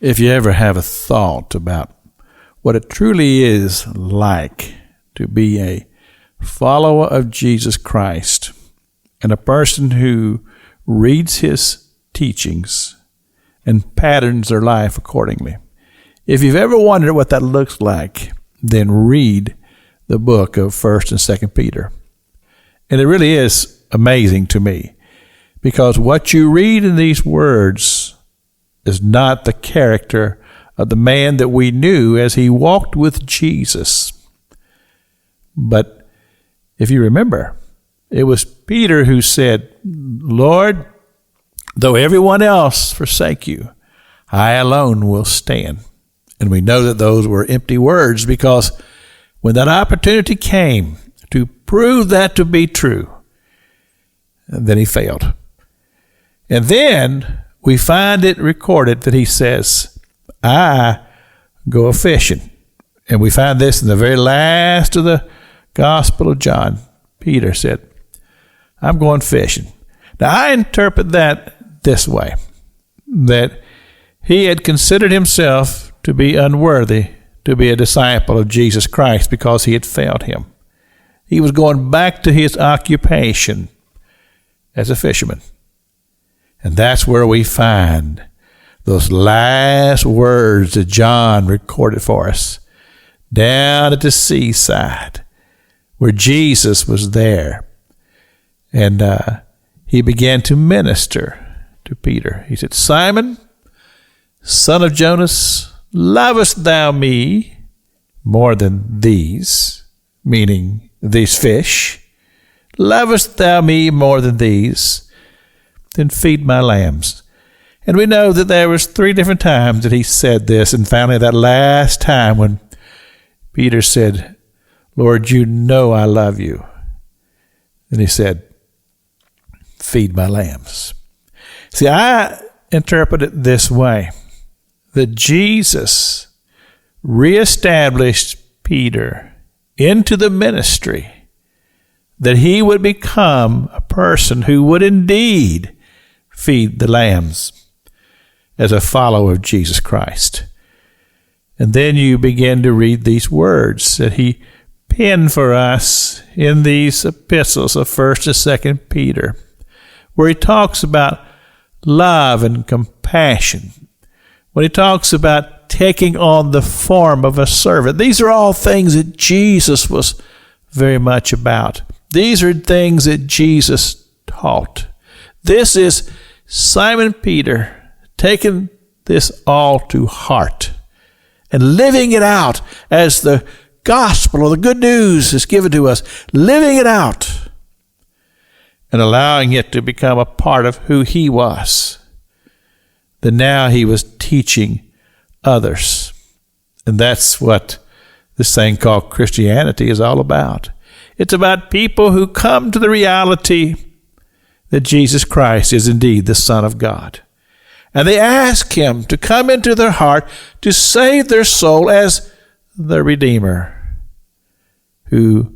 If you ever have a thought about what it truly is like to be a follower of Jesus Christ and a person who reads his teachings and patterns their life accordingly, if you've ever wondered what that looks like, then read the book of 1st and 2nd Peter. And it really is amazing to me, because what you read in these words is not the character of the man that we knew as he walked with Jesus. But if you remember, it was Peter who said, "Lord, though everyone else forsake you, I alone will stand." And we know that those were empty words, because when that opportunity came to prove that to be true, then he failed. And then we find it recorded that he says, "I go a-fishing." And we find this in the very last of the Gospel of John. Peter said, "I'm going fishing." Now, I interpret that this way, that he had considered himself to be unworthy to be a disciple of Jesus Christ because he had failed him. He was going back to his occupation as a fisherman. And that's where we find those last words that John recorded for us, down at the seaside, where Jesus was there. And he began to minister to Peter. He said, "Simon, son of Jonas, lovest thou me more than these?" Meaning these fish. "Lovest thou me more than these? Then feed my lambs." And we know that there was 3 different times that he said this, and finally that last time when Peter said, "Lord, you know I love you." And he said, "Feed my lambs." See, I interpret it this way, that Jesus reestablished Peter into the ministry, that he would become a person who would indeed feed the lambs as a follower of Jesus Christ. And then you begin to read these words that he penned for us in these epistles of 1st and 2nd Peter, where he talks about love and compassion, when he talks about taking on the form of a servant. These are all things that Jesus was very much about. These are things that Jesus taught. This is Simon Peter taking this all to heart and living it out as the gospel or the good news is given to us, living it out and allowing it to become a part of who he was. That now he was teaching others. And that's what this thing called Christianity is all about. It's about people who come to the reality that Jesus Christ is indeed the Son of God. And they ask him to come into their heart to save their soul as the Redeemer who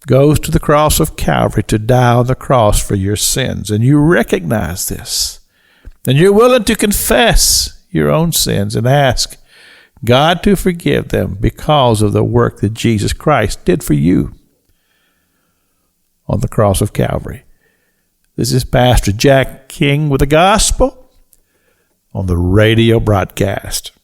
goes to the cross of Calvary to die on the cross for your sins. And you recognize this. And you're willing to confess your own sins and ask God to forgive them because of the work that Jesus Christ did for you on the cross of Calvary. This is Pastor Jack King with the gospel on the radio broadcast.